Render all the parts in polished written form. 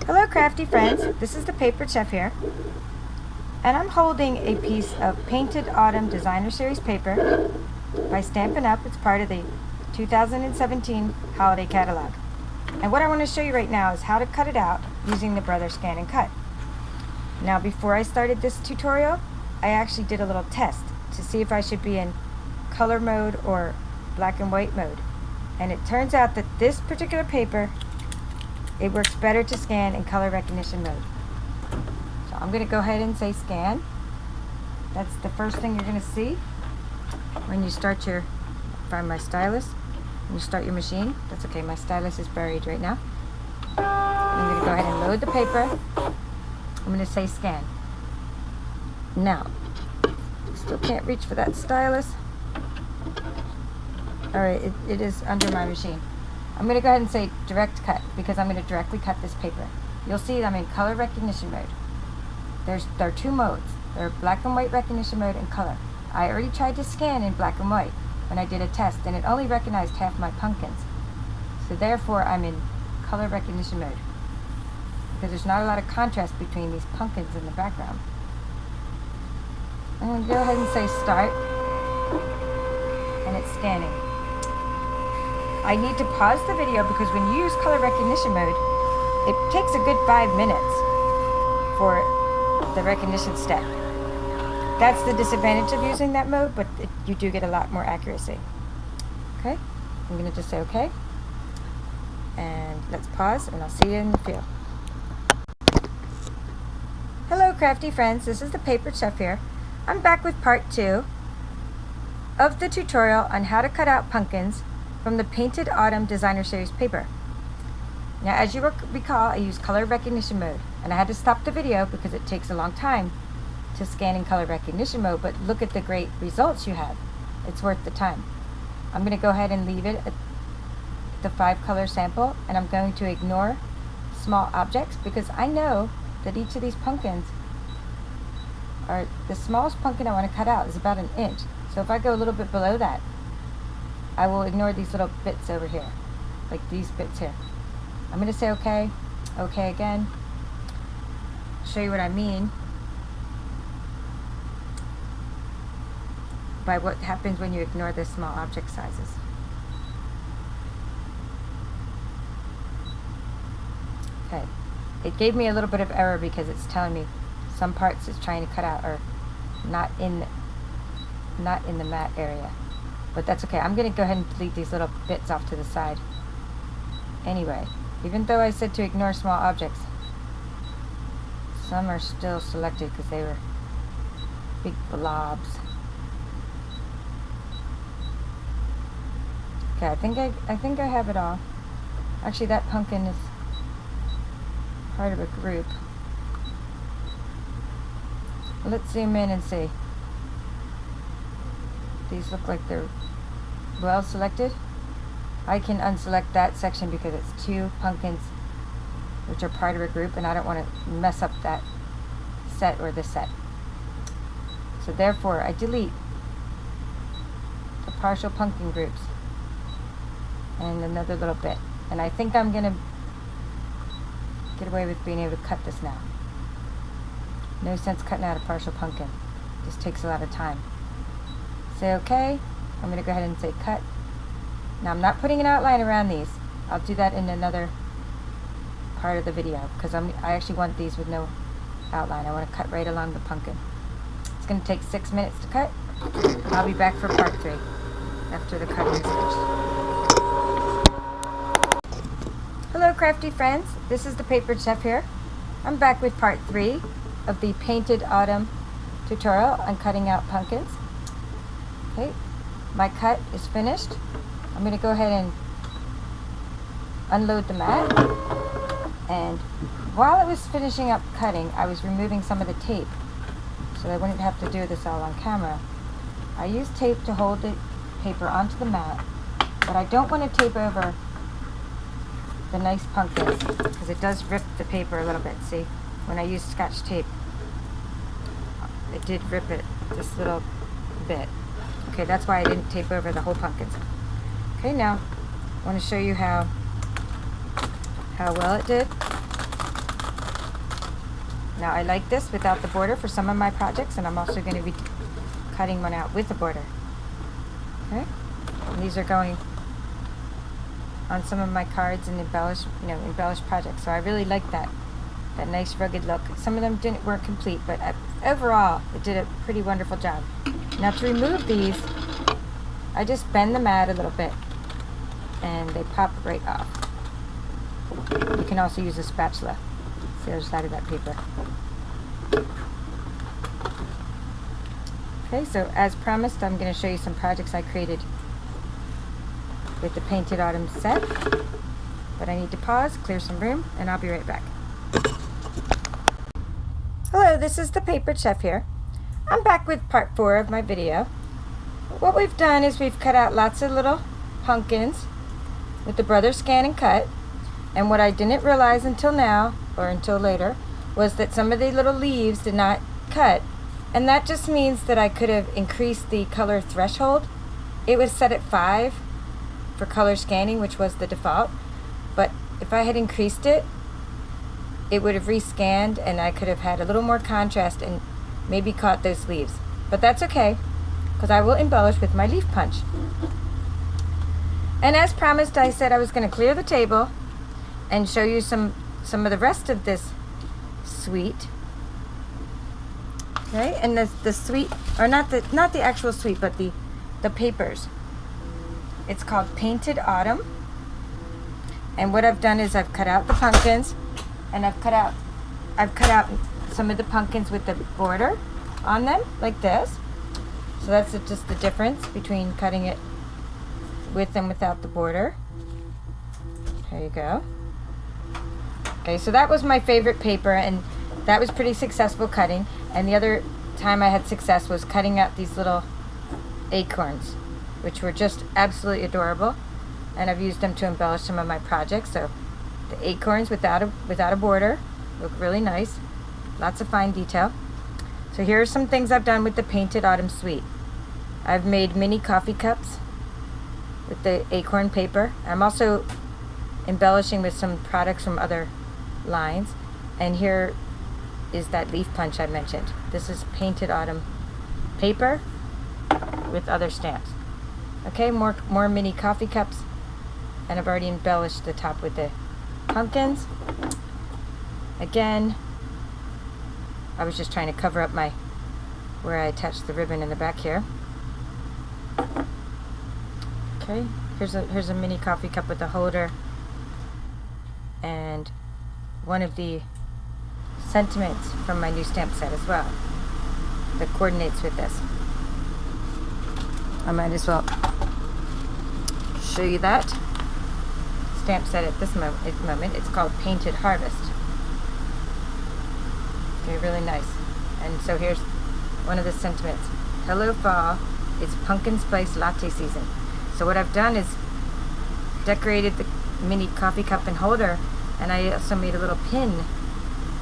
Hello crafty friends, this is the Papered Chef here, and I'm holding a piece of Painted Autumn Designer Series paper by Stampin' Up. It's part of the 2017 holiday catalog. And what I want to show you right now is how to cut it out using the Brother Scan and Cut. Now before I started this tutorial, I actually did a little test to see if I should be in color mode or black and white mode. And it turns out that this particular paper, it works better to scan in color recognition mode. So I'm going to go ahead and say scan. That's the first thing you're going to see when you start your, find my stylus, when you start your machine. That's okay, my stylus is buried right now. I'm going to go ahead and load the paper. I'm going to say scan. Now, still can't reach for that stylus. Alright, it is under my machine. I'm going to go ahead and say direct cut because I'm going to directly cut this paper. You'll see I'm in color recognition mode. There are two modes. There are black and white recognition mode and color. I already tried to scan in black and white when I did a test and it only recognized half my pumpkins. So therefore I'm in color recognition mode because there's not a lot of contrast between these pumpkins in the background. I'm going to go ahead and say start and it's scanning. I need to pause the video because when you use color recognition mode, it takes a good 5 minutes for the recognition step. That's the disadvantage of using that mode, but you do get a lot more accuracy. Okay, I'm going to just say okay. And let's pause and I'll see you in the field. Hello crafty friends, this is the Papered Chef here. I'm back with part 2 of the tutorial on how to cut out pumpkins from the Painted Autumn Designer Series paper. Now as you recall, I used color recognition mode and I had to stop the video because it takes a long time to scan in color recognition mode, but look at the great results you have. It's worth the time. I'm going to go ahead and leave it at the 5 color sample and I'm going to ignore small objects because I know that each of these pumpkins are, the smallest pumpkin I want to cut out is about 1 inch. So if I go a little bit below that, I will ignore these little bits over here, like these bits here. I'm going to say okay, okay again, show you what I mean by what happens when you ignore the small object sizes. Okay, it gave me a little bit of error because it's telling me some parts it's trying to cut out are not in the mat area. But that's okay. I'm going to go ahead and delete these little bits off to the side. Anyway, even though I said to ignore small objects, some are still selected because they were big blobs. Okay, I think I have it all. Actually, that pumpkin is part of a group. Let's zoom in and see. These look like they're well selected. I can unselect that section because it's 2 pumpkins which are part of a group and I don't want to mess up that set or this set. So therefore I delete the partial pumpkin groups and another little bit. And I think I'm going to get away with being able to cut this now. No sense cutting out a partial pumpkin. This takes a lot of time. Say okay. I'm going to go ahead and say cut. Now I'm not putting an outline around these. I'll do that in another part of the video because I actually want these with no outline. I want to cut right along the pumpkin. It's going to take 6 minutes to cut. I'll be back for part 3 after the cutting is finished. Hello crafty friends, this is the Papered Chef here. I'm back with part 3 of the Painted Autumn tutorial on cutting out pumpkins. Okay, my cut is finished. I'm going to go ahead and unload the mat. And while I was finishing up cutting, I was removing some of the tape so I wouldn't have to do this all on camera. I used tape to hold the paper onto the mat, but I don't want to tape over the nice pumpkins because it does rip the paper a little bit. See, when I use Scotch tape, it did rip it this little bit. Okay, that's why I didn't tape over the whole pumpkins. Okay, now I want to show you how well it did. Now I like this without the border for some of my projects, and I'm also going to be cutting one out with the border. Okay, and these are going on some of my cards and embellished projects. So I really like that nice rugged look. Some of them weren't complete, but overall it did a pretty wonderful job. Now to remove these, I just bend them out a little bit, and they pop right off. You can also use a spatula. The other side of that paper. Okay, so as promised, I'm going to show you some projects I created with the Painted Autumn set. But I need to pause, clear some room, and I'll be right back. Hello, this is the Papered Chef here. I'm back with part 4 of my video. What we've done is we've cut out lots of little pumpkins with the Brothers Scan and Cut. And what I didn't realize until now, or until later, was that some of the little leaves did not cut. And that just means that I could have increased the color threshold. It was set at 5 for color scanning, which was the default. But if I had increased it, it would have rescanned, and I could have had a little more contrast and maybe caught those leaves. But that's okay, because I will embellish with my leaf punch. And as promised, I said I was going to clear the table and show you some of the rest of this suite. Okay, and the suite, or not the actual suite, but the papers. It's called Painted Autumn. And what I've done is I've cut out the pumpkins, and I've cut out some of the pumpkins with the border on them, like this. So that's just the difference between cutting it with and without the border. There you go. Okay, so that was my favorite paper, and that was pretty successful cutting. And the other time I had success was cutting out these little acorns, which were just absolutely adorable. And I've used them to embellish some of my projects. So the acorns without a border look really nice. Lots of fine detail. So here are some things I've done with the Painted Autumn suite. I've made mini coffee cups with the acorn paper. I'm also embellishing with some products from other lines. And here is that leaf punch I mentioned. This is Painted Autumn paper with other stamps. Okay, more mini coffee cups, and I've already embellished the top with the pumpkins. Again, I was just trying to cover up where I attached the ribbon in the back here. Okay, here's a mini coffee cup with a holder, and one of the sentiments from my new stamp set as well that coordinates with this. I might as well show you that stamp set at this moment. It's called Painted Harvest. Okay, really nice. And so here's one of the sentiments. Hello fall, it's pumpkin spice latte season. So what I've done is decorated the mini coffee cup and holder, and I also made a little pin,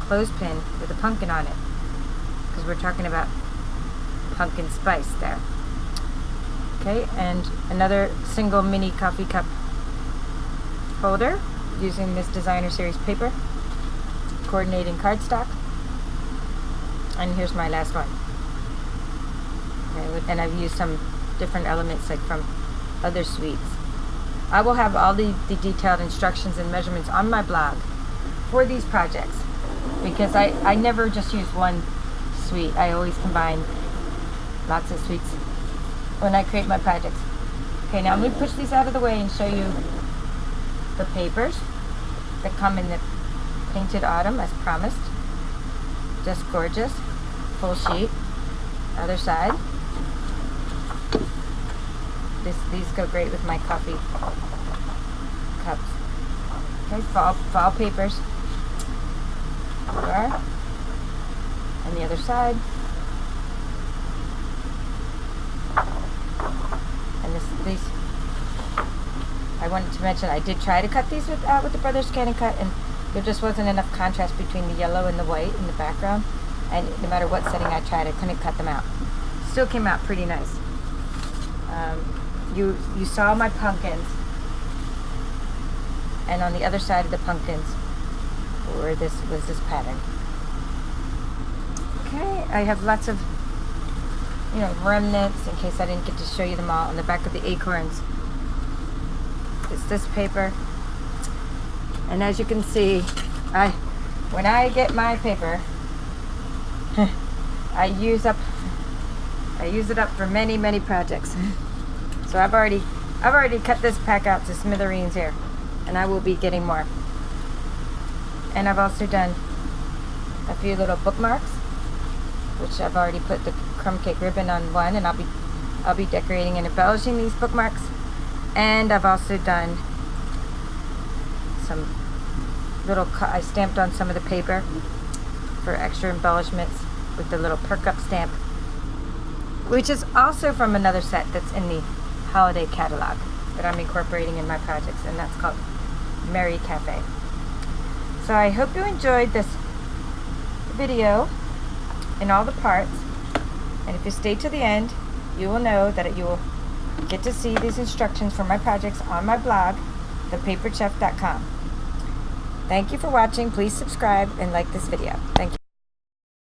clothespin with a pumpkin on it, because we're talking about pumpkin spice there. Okay, and another single mini coffee cup holder using this Designer Series paper, coordinating cardstock. And here's my last one. Okay, and I've used some different elements like from other suites. I will have all the detailed instructions and measurements on my blog for these projects, because I never just use one suite. I always combine lots of suites when I create my projects. Okay, now I'm going to push these out of the way and show you the papers that come in the Painted Autumn as promised. Just gorgeous. Full sheet. Other side. These go great with my coffee cups. Okay, fall papers. There we are. And the other side. And these, I wanted to mention, I did try to cut these with the Brothers Scan and Cut, and there just wasn't enough contrast between the yellow and the white in the background. And no matter what setting I tried, I couldn't cut them out. Still came out pretty nice. You saw my pumpkins, and on the other side of the pumpkins was this pattern. Okay, I have lots of, remnants in case I didn't get to show you them all. On the back of the acorns is this paper. And as you can see, when I get my paper, I use it up for many, many projects. So I've already cut this pack out to smithereens here, and I will be getting more. And I've also done a few little bookmarks, which I've already put the crumb cake ribbon on one, and I'll be decorating and embellishing these bookmarks. And I've also done some little I stamped on some of the paper for extra embellishments with the little perk up stamp, which is also from another set that's in the holiday catalog that I'm incorporating in my projects, and that's called Merry Cafe. So I hope you enjoyed this video in all the parts, and if you stay to the end, you will know that you will get to see these instructions for my projects on my blog, thepaperchef.com. Thank you for watching. Please subscribe and like this video. Thank you.